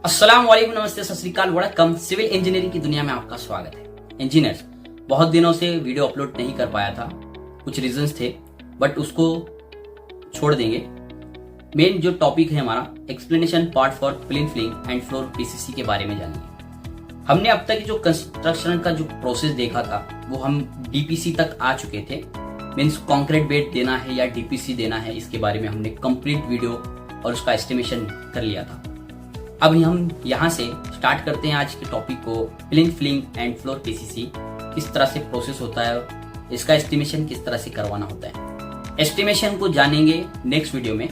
अस्सलाम वालेकुम, नमस्ते, सत श्री अकाल, वड़कम। सिविल इंजीनियरिंग की दुनिया में आपका स्वागत है। इंजीनियर्स बहुत दिनों से वीडियो अपलोड नहीं कर पाया था, कुछ रीजंस थे, बट उसको छोड़ देंगे। मेन जो टॉपिक है हमारा explanation part for plinth filling and floor PCC के बारे में जानेंगे। हमने अब तक जो कंस्ट्रक्शन का जो प्रोसेस देखा था वो हम डीपीसी तक आ चुके थे। मीन्स कॉन्क्रीट बेड देना है या डीपीसी देना है, इसके बारे में हमने कंप्लीट वीडियो और उसका एस्टिमेशन कर लिया था। अब हम यहाँ से स्टार्ट करते हैं आज के टॉपिक को। Plinth filling and floor PCC किस तरह से प्रोसेस होता है, इसका एस्टिमेशन किस तरह से करवाना होता है, एस्टिमेशन को जानेंगे नेक्स्ट वीडियो में।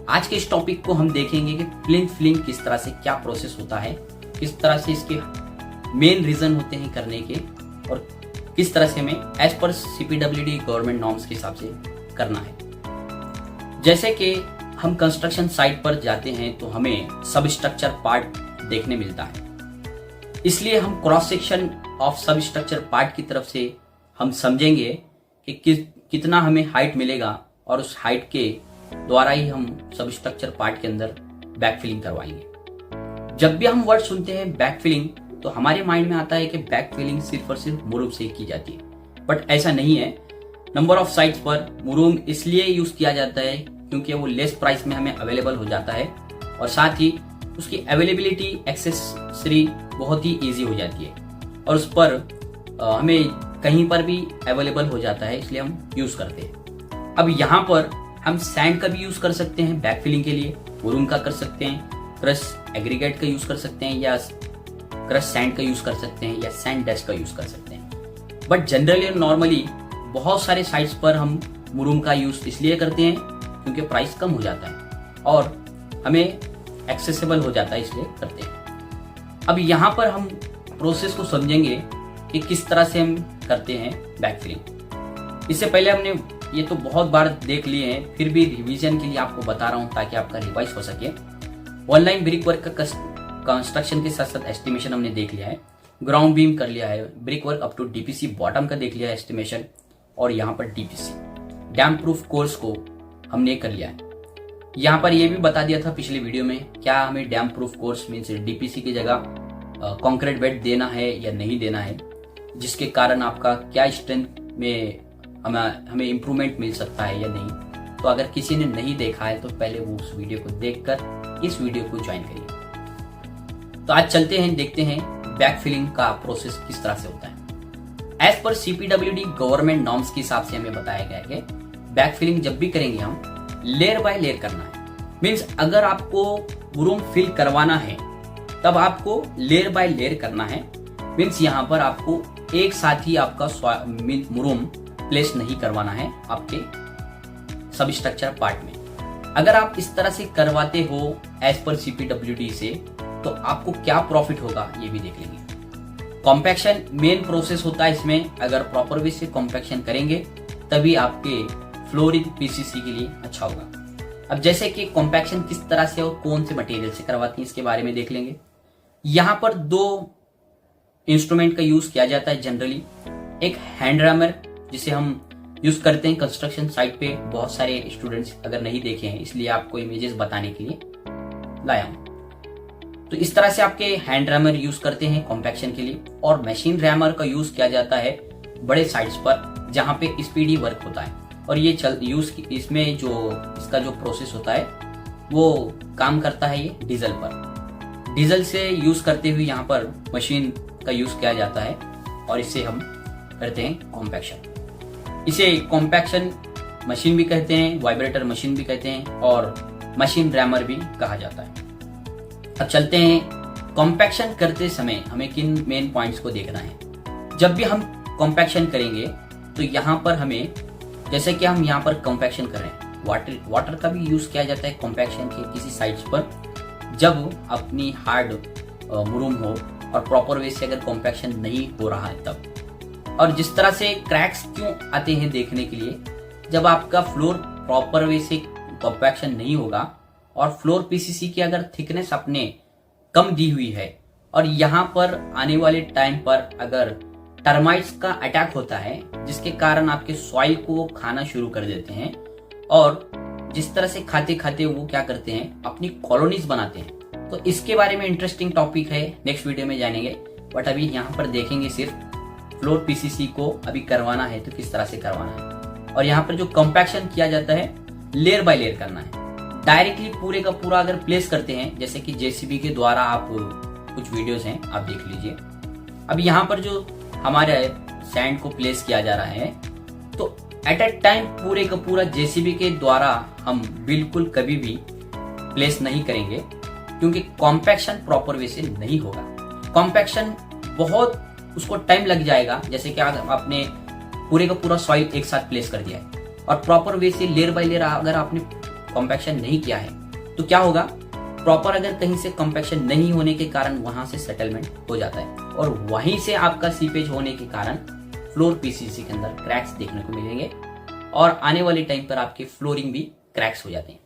आज के इस टॉपिक को हम देखेंगे कि प्लेन फिलिंग किस तरह से क्या प्रोसेस होता है, किस तरह से इसके मेन रीजन होते हैं करने के, और किस तरह से हमें as per CPWD government norms के हिसाब से करना है। जैसे कि हम कंस्ट्रक्शन साइट पर जाते हैं तो हमें सब स्ट्रक्चर पार्ट देखने मिलता है, इसलिए हम क्रॉस सेक्शन ऑफ सब स्ट्रक्चर पार्ट की तरफ से हम समझेंगे कि कितना हमें हाइट मिलेगा, और उस हाइट के द्वारा ही हम सब स्ट्रक्चर पार्ट के अंदर बैक फिलिंग करवाएंगे। जब भी हम वर्ड सुनते हैं बैक फिलिंग तो हमारे माइंड में आता है कि बैक फिलिंग सिर्फ और सिर्फ मुरूम से की जाती है, बट ऐसा नहीं है। नंबर ऑफ साइट्स पर मुरूम इसलिए यूज किया जाता है क्योंकि वो लेस प्राइस में हमें अवेलेबल हो जाता है, और साथ ही उसकी अवेलेबिलिटी एक्सेसरी बहुत ही इजी हो जाती है, और उस पर हमें कहीं पर भी अवेलेबल हो जाता है, इसलिए हम यूज करते हैं। अब यहाँ पर हम सैंड का भी यूज कर सकते हैं बैक फिलिंग के लिए, मुरूम का कर सकते हैं, क्रश एग्रीगेट का यूज कर सकते हैं, या क्रश सैंड का यूज कर सकते हैं, या सैंड डस्ट का यूज कर सकते हैं। बट जनरली और नॉर्मली बहुत सारे साइट्स पर हम मुरूम का यूज इसलिए करते हैं क्योंकि प्राइस कम हो जाता है और हमें एक्सेसिबल हो जाता है, इसलिए करते हैं। अब यहाँ पर हम प्रोसेस को समझेंगे कि किस तरह से हम करते हैं बैक फिलिंग। इससे पहले हमने ये तो बहुत बार देख लिए हैं, फिर भी रिवीजन के लिए आपको बता रहा हूँ ताकि आपका रिवाइज हो सके। ऑनलाइन ब्रिक वर्क का कंस्ट्रक्शन के साथ साथ एस्टिमेशन हमने देख लिया है, ग्राउंड बीम कर लिया है, brick work up to DPC bottom का देख लिया है एस्टिमेशन, और यहाँ पर डीपीसी डैम प्रूफ कोर्स को हमने कर लिया है। यहाँ पर यह भी बता दिया था पिछले वीडियो में क्या हमें dam proof course means DPC की जगह कंक्रीट बेड देना है या नहीं देना है, जिसके कारण आपका क्या स्ट्रेंथ में हमें इम्प्रूवमेंट मिल सकता है या नहीं। तो अगर किसी ने नहीं देखा है तो पहले वो उस वीडियो को देखकर इस वीडियो को ज्वाइन करिए। तो आज चलते हैं, देखते हैं बैक फिलिंग का प्रोसेस किस तरह से होता है। As per CPWD government norms के हिसाब से हमें बताया गया है कि बैक फिलिंग जब भी करेंगे हम लेयर बाय लेयर करना है। मीन्स अगर आपको मुरूम फिल करवाना है तब आपको लेयर बाय लेयर करना है। मीन्स यहाँ पर आपको एक साथ ही आपका मुरूम प्लेस नहीं करवाना है आपके सब स्ट्रक्चर पार्ट में। अगर आप इस तरह से करवाते हो एज पर सीपीडब्ल्यूडी से तो आपको क्या प्रॉफिट होगा ये भी देख लेंगे। कॉम्पैक्शन मेन प्रोसेस होता है इसमें, अगर प्रॉपर वे से कॉम्पैक्शन करेंगे तभी आपके फ्लोर इन पीसीसी के लिए अच्छा होगा। अब जैसे कि कॉम्पैक्शन किस तरह से और कौन से मटेरियल से करवाती है इसके बारे में देख लेंगे। यहाँ पर दो इंस्ट्रूमेंट का यूज किया जाता है जनरली। एक हैंड रैमर जिसे हम यूज करते हैं कंस्ट्रक्शन साइट पे, बहुत सारे स्टूडेंट्स अगर नहीं देखे हैं इसलिए आपको इमेजेस बताने के लिए लाया हूं। तो इस तरह से आपके हैंड रैमर यूज करते हैं कॉम्पैक्शन के लिए, और मशीन रैमर का यूज किया जाता है बड़े साइट्स पर जहां पे स्पीडी वर्क होता है, और ये इसमें जो इसका जो प्रोसेस होता है वो काम करता है ये डीजल पर। डीजल से यूज करते हुए यहाँ पर मशीन का यूज किया जाता है, और इससे हम करते हैं कॉम्पैक्शन। इसे कॉम्पैक्शन मशीन भी कहते हैं, वाइब्रेटर मशीन भी कहते हैं, और मशीन रैमर भी कहा जाता है। अब चलते हैं कॉम्पैक्शन करते समय हमें किन मेन पॉइंट्स को देखना है। जब भी हम कॉम्पैक्शन करेंगे तो यहाँ पर हमें, जैसे कि हम यहाँ पर कॉम्पैक्शन कर रहे हैं, वाटर का भी यूज किया जाता है कॉम्पैक्शन के किसी साइट्स पर, जब अपनी हार्ड मुरूम हो और प्रॉपर वे से अगर कॉम्पैक्शन नहीं हो रहा है तब। और जिस तरह से क्रैक्स क्यों आते हैं देखने के लिए, जब आपका फ्लोर प्रॉपर वे से कॉम्पैक्शन नहीं होगा और फ्लोर पीसीसी की अगर थिकनेस अपने कम दी हुई है, और यहाँ पर आने वाले टाइम पर अगर टर्माइट्स का अटैक होता है जिसके कारण आपके सॉइल को खाना शुरू कर देते हैं, और जिस तरह से खाते खाते वो क्या करते हैं अपनी कॉलोनीज बनाते हैं, तो तो इसके बारे में इंटरेस्टिंग टॉपिक है, नेक्स्ट वीडियो में जानेंगे। बट अभी यहाँ पर देखेंगे सिर्फ फ्लोर पीसीसी को अभी करवाना है तो किस तरह से करवाना है। और यहाँ पर जो कंपैक्शन किया जाता है लेयर बाय लेयर करना है, डायरेक्टली पूरे का पूरा अगर प्लेस करते हैं जैसे कि जेसीबी के द्वारा, आप कुछ वीडियोस हैं आप देख लीजिए। अब यहाँ पर जो हमारे सैंड को प्लेस किया जा रहा है तो एट ए टाइम पूरे का पूरा जेसीबी के द्वारा हम बिल्कुल कभी भी प्लेस नहीं करेंगे, क्योंकि कॉम्पैक्शन प्रॉपर वे से नहीं होगा। कॉम्पैक्शन बहुत उसको टाइम लग जाएगा, जैसे कि आपने पूरे का पूरा सॉइल एक साथ प्लेस कर दिया है और प्रॉपर वे से लेयर बाय लेयर अगर आपने कॉम्पैक्शन नहीं किया है तो क्या होगा, प्रॉपर अगर कहीं से कॉम्पैक्शन नहीं होने के कारण वहां से सेटलमेंट हो जाता है और वहीं से आपका सीपेज होने के कारण फ्लोर पीसीसी के अंदर क्रैक्स देखने को मिलेंगे और आने वाले टाइम पर आपके फ्लोरिंग भी क्रैक्स हो जाते हैं।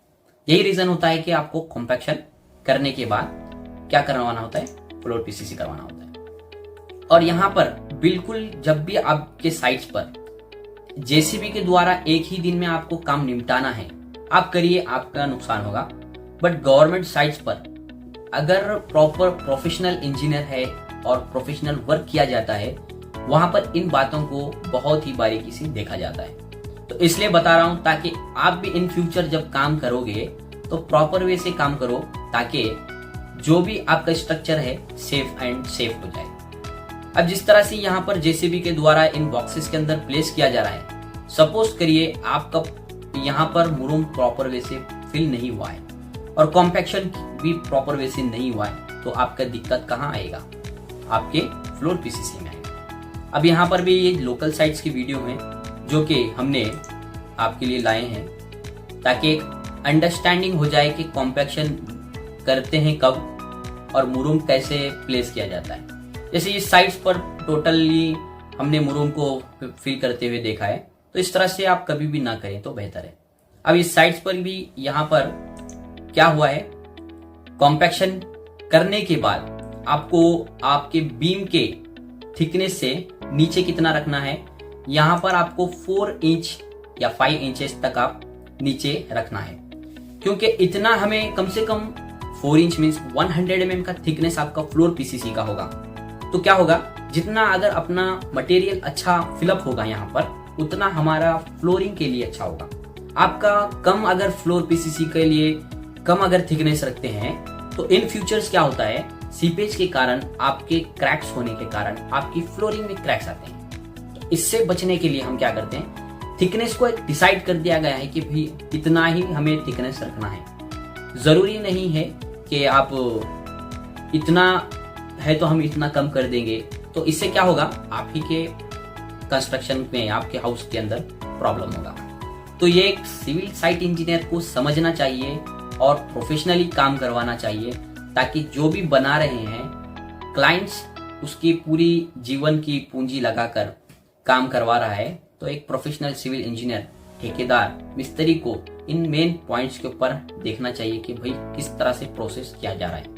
यही रीजन होता है कि आपको कॉम्पैक्शन करने के बाद क्या करवाना होता है, फ्लोर पीसीसी करवाना होता है। और यहाँ पर बिल्कुल जब भी आपके साइट्स पर जेसीबी के द्वारा एक ही दिन में आपको काम निपटाना है आप करिए, आपका नुकसान होगा। बट गवर्नमेंट साइट्स पर अगर प्रॉपर प्रोफेशनल इंजीनियर है और प्रोफेशनल वर्क किया जाता है वहां पर इन बातों को बहुत ही बारीकी से देखा जाता है। तो इसलिए बता रहा हूं ताकि आप भी इन फ्यूचर जब काम करोगे तो प्रॉपर वे से काम करो, ताकि जो भी आपका स्ट्रक्चर है सेफ एंड सेफ हो जाए। अब जिस तरह से यहाँ पर जेसीबी के द्वारा इन बॉक्सेस के अंदर प्लेस किया जा रहा है, सपोज करिए आपका यहाँ पर मुरूम प्रॉपर वे से फिल नहीं हुआ है और कॉम्पैक्शन भी प्रॉपर वे से नहीं हुआ है, तो आपका दिक्कत कहाँ आएगा, आपके फ्लोर पीसीसी में आएगा। अब यहाँ पर भी ये लोकल साइट्स की वीडियो है जो कि हमने आपके लिए लाए हैं ताकि एक अंडरस्टैंडिंग हो जाए कि कॉम्पैक्शन करते हैं कब और मुरूम कैसे प्लेस किया जाता है। जैसे इस साइट्स पर टोटली हमने मुरूम को फिल करते हुए देखा है, तो इस तरह से आप कभी भी ना करें तो बेहतर है। अब इस साइट्स पर भी यहाँ पर क्या हुआ है, कॉम्पैक्शन करने के बाद आपको आपके बीम के थिकनेस से नीचे कितना रखना है, यहाँ पर आपको 4 इंच या 5 इंचेस तक आप नीचे रखना है, क्योंकि इतना हमें कम से कम 4 इंच मीन्स 100 mm का थिकनेस आपका फ्लोर पीसीसी का होगा। तो क्या होगा, जितना अगर अपना मटेरियल अच्छा फिलअप होगा यहाँ पर उतना हमारा फ्लोरिंग के लिए अच्छा होगा। आपका कम अगर फ्लोर पीसीसी के लिए कम अगर थिकनेस रखते हैं तो इन फ्यूचर्स क्या होता है, सीपेज के कारण आपके क्रैक्स होने के कारण आपकी फ्लोरिंग में क्रैक्स आते हैं। तो इससे बचने के लिए हम क्या करते हैं, थिकनेस को एक डिसाइड कर दिया गया है कि भाई इतना ही हमें थिकनेस रखना है। जरूरी नहीं है कि आप इतना है तो हम इतना कम कर देंगे, तो इससे क्या होगा, आप ही के कंस्ट्रक्शन में आपके हाउस के अंदर प्रॉब्लम होगा। तो ये एक सिविल साइट इंजीनियर को समझना चाहिए और प्रोफेशनली काम करवाना चाहिए, ताकि जो भी बना रहे हैं क्लाइंट्स उसकी पूरी जीवन की पूंजी लगाकर काम करवा रहा है, तो एक प्रोफेशनल सिविल इंजीनियर, ठेकेदार, मिस्त्री को इन मेन पॉइंट्स के ऊपर देखना चाहिए कि भाई किस तरह से प्रोसेस किया जा रहा है।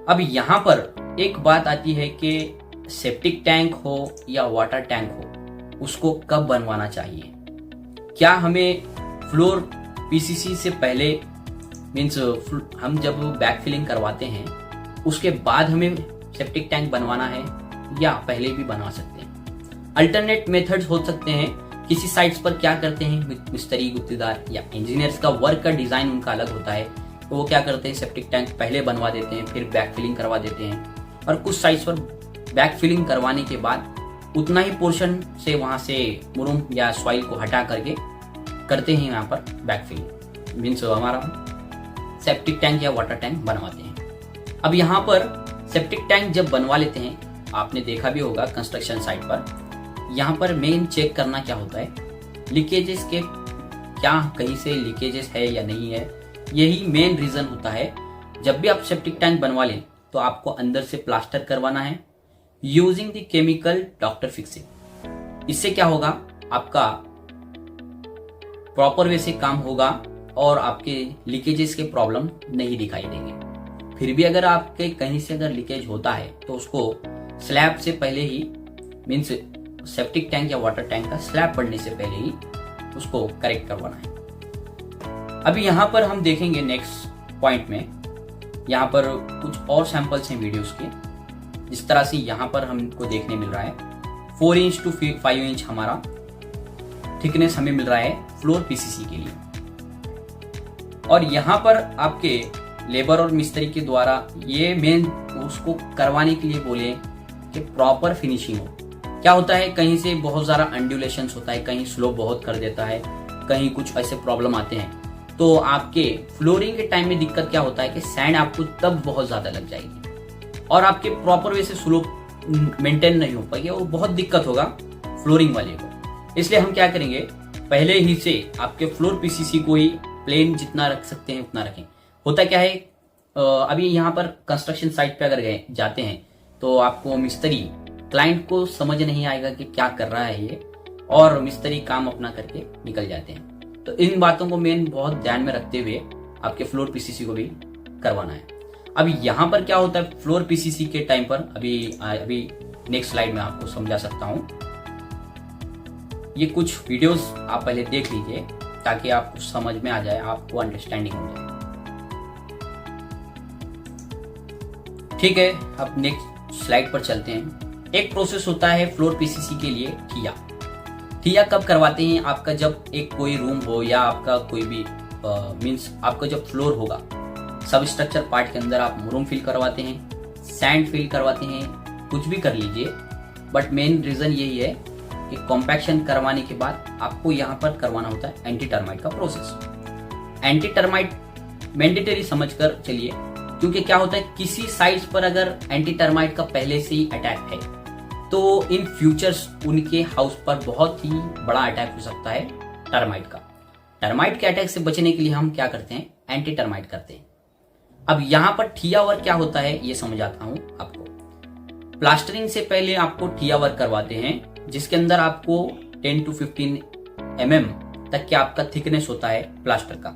अब यहाँ पर एक बात आती है कि सेप्टिक टैंक हो या वाटर टैंक हो उसको कब बनवाना चाहिए। क्या हमें फ्लोर पीसीसी से पहले मीन्स हम जब बैक फिलिंग करवाते हैं उसके बाद हमें सेप्टिक टैंक बनवाना है या पहले भी बनवा सकते हैं। अल्टरनेट मेथड्स हो सकते हैं। किसी साइट्स पर क्या करते हैं, मिस्त्री, गुत्तेदार या इंजीनियर्स का वर्क का डिजाइन उनका अलग होता है, तो वो क्या करते हैं सेप्टिक टैंक पहले बनवा देते हैं फिर बैक फिलिंग करवा देते हैं। और कुछ साइट्स पर बैक फिलिंग करवाने के बाद उतना ही पोर्शन से वहां से मुरूम या सॉइल को हटा करके करते हैं यहाँ पर बैक फिलिंग, मीन्स हमारा सेप्टिक टैंक या वाटर टैंक बनवाते हैं। अब यहाँ पर सेप्टिक टैंक जब बनवा लेते हैं, आपने देखा भी होगा कंस्ट्रक्शन साइट पर, यहाँ पर मेन चेक करना क्या होता है, लीकेजेस के क्या कहीं से लीकेजेस है या नहीं है। यही मेन रीजन होता है। जब भी आप सेप्टिक टैंक बनवा लें तो आपको अंदर से प्लास्टर करवाना है using the chemical doctor fixing. इससे क्या होगा, आपका प्रॉपर वे से काम होगा और आपके लीकेजेस के प्रॉब्लम नहीं दिखाई देंगे। फिर भी अगर आपके कहीं से अगर लीकेज होता है तो उसको स्लैब से पहले ही, मीन्स सेप्टिक टैंक या वाटर टैंक का स्लैब पड़ने से पहले ही उसको करेक्ट करवाना है। अभी यहाँ पर हम देखेंगे नेक्स्ट पॉइंट में यहाँ पर कुछ और सैंपल्स हैं वीडियोस के। जिस तरह से यहाँ पर हमको देखने मिल रहा है 4 इंच टू 5 इंच हमारा थिकनेस हमें मिल रहा है फ्लोर पीसीसी के लिए। और यहाँ पर आपके लेबर और मिस्त्री के द्वारा ये मेन उसको करवाने के लिए बोले कि प्रॉपर फिनिशिंग हो। क्या होता है, कहीं से बहुत ज़्यादा अंडुलेशंस होता है, कहीं स्लोप बहुत कर देता है, कहीं कुछ ऐसे प्रॉब्लम आते हैं। तो आपके फ्लोरिंग के टाइम में दिक्कत क्या होता है कि सैंड आपको तब बहुत ज़्यादा लग जाएगी और आपके प्रॉपर वे से स्लोप मेंटेन नहीं हो पाएगी, वो बहुत दिक्कत होगा फ्लोरिंग वाले को। इसलिए हम क्या करेंगे, पहले ही से आपके फ्लोर पीसीसी को ही प्लेन जितना रख सकते हैं उतना रखें। होता क्या है, अभी यहाँ पर कंस्ट्रक्शन साइट पे अगर जाते हैं तो आपको मिस्त्री क्लाइंट को समझ नहीं आएगा कि क्या कर रहा है ये, और मिस्त्री काम अपना करके निकल जाते हैं। तो इन बातों को मेन बहुत ध्यान में रखते हुए आपके फ्लोर पीसीसी को भी करवाना है। अब यहाँ पर क्या होता है फ्लोर पीसीसी के टाइम पर, अभी नेक्स्ट स्लाइड में आपको समझा सकता हूं। ये कुछ वीडियोस आप पहले देख लीजिए ताकि आपको समझ में आ जाए, आपको अंडरस्टैंडिंग हो जाए। ठीक है, अब नेक्स्ट स्लाइड पर चलते हैं। एक प्रोसेस होता है फ्लोर पीसीसी के लिए ठिया कब करवाते हैं, आपका जब एक कोई रूम हो या आपका कोई भी मींस आपका जब फ्लोर होगा, सब स्ट्रक्चर पार्ट के अंदर आप रूम फिल करवाते हैं, सैंड फिल करवाते हैं, कुछ भी कर लीजिए। बट मेन रीजन यही है कि कॉम्पैक्शन करवाने के बाद आपको यहाँ पर करवाना होता है एंटी टर्माइट का प्रोसेस। एंटी टर्माइट मैंडेटरी समझकर चलिए, क्योंकि क्या होता है किसी साइट्स पर अगर एंटी टर्माइट का पहले से ही अटैक है तो इन फ्यूचर्स उनके हाउस पर बहुत ही बड़ा अटैक हो सकता है टर्माइट का। टर्माइट के अटैक से बचने के लिए हम क्या करते हैं, एंटी टर्माइट करते हैं। अब यहाँ पर ठिया वर्क क्या होता है ये समझाता हूं आपको। प्लास्टरिंग से पहले आपको ठिया वर्क करवाते हैं, जिसके अंदर आपको 10 to 15 mm तक के आपका थिकनेस होता है प्लास्टर का,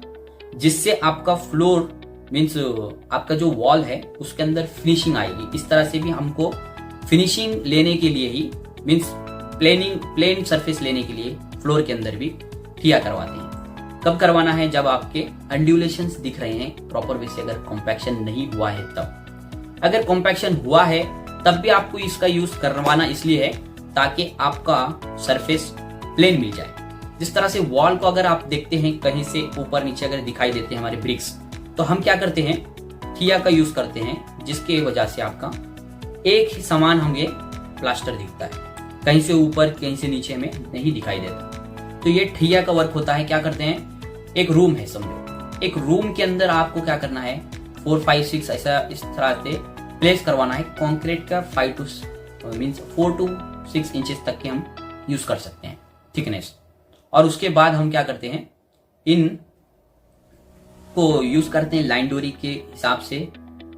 जिससे आपका फ्लोर मीन्स आपका जो वॉल है उसके अंदर फिनिशिंग आएगी। इस तरह से भी हमको फिनिशिंग लेने के लिए ही मीन्स प्लेन सरफेस लेने के लिए फ्लोर के अंदर भी ठिया करवाते हैं। कब करवाना है, जब आपके अंडुलेशंस दिख रहे हैं प्रॉपर वे से, अगर कॉम्पैक्शन नहीं हुआ है तब। अगर कॉम्पैक्शन हुआ है तब भी आपको इसका यूज करवाना इसलिए है ताकि आपका सरफेस प्लेन मिल जाए। जिस तरह से वॉल को अगर आप देखते हैं कहीं से ऊपर नीचे अगर दिखाई देते हैं हमारे ब्रिक्स, तो हम क्या करते हैं, ठिया का यूज करते हैं, जिसके वजह से आपका एक ही समान हमें प्लास्टर दिखता है, कहीं से ऊपर कहीं से नीचे में नहीं दिखाई देता। तो ये ठिया का वर्क होता है। क्या करते हैं, एक रूम है समझो, एक रूम के अंदर आपको क्या करना है 4, 5, 6 ऐसा इस तरह से प्लेस करवाना है कंक्रीट का 4 to 6 इंचेस तक के हम यूज कर सकते हैं थिकनेस। और उसके बाद हम क्या करते हैं, इन को यूज करते हैं लाइन डोरी के हिसाब से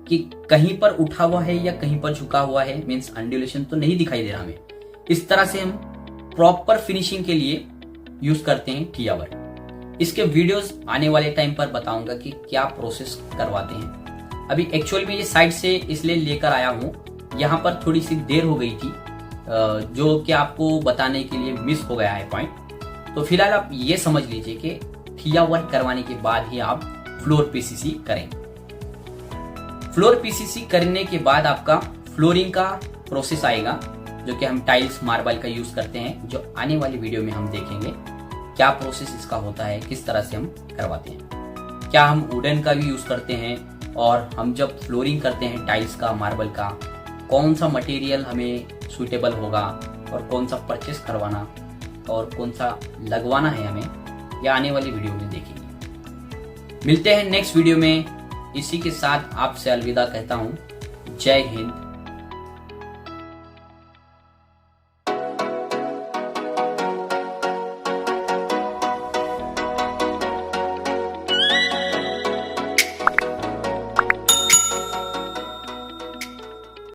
कि कहीं पर उठा हुआ है या कहीं पर झुका हुआ है, मीन्स अंडुलेशन तो नहीं दिखाई दे रहा हमें। इस तरह से हम प्रॉपर फिनिशिंग के लिए यूज करते हैं ठिया वर्क। इसके वीडियोस आने वाले टाइम पर बताऊंगा कि क्या प्रोसेस करवाते हैं। अभी एक्चुअल में ये साइड से इसलिए लेकर आया हूं, यहाँ पर थोड़ी सी देर हो गई थी, जो कि आपको बताने के लिए मिस हो गया है पॉइंट। तो फिलहाल आप ये समझ लीजिए कि ठिया वर्क करवाने के बाद ही आप फ्लोर पीसीसी करें। फ्लोर पीसीसी करने के बाद आपका फ्लोरिंग का प्रोसेस आएगा, जो कि हम टाइल्स मार्बल का यूज करते हैं, जो आने वाली वीडियो में हम देखेंगे क्या प्रोसेस इसका होता है, किस तरह से हम करवाते हैं। क्या हम वुडन का भी यूज करते हैं, और हम जब फ्लोरिंग करते हैं टाइल्स का मार्बल का, कौन सा मटेरियल हमें सुटेबल होगा और कौन सा परचेस करवाना और कौन सा लगवाना है हमें, यह आने वाली वीडियो में देखेंगे। मिलते हैं नेक्स्ट वीडियो में। इसी के साथ आपसे अलविदा कहता हूं। जय हिंद,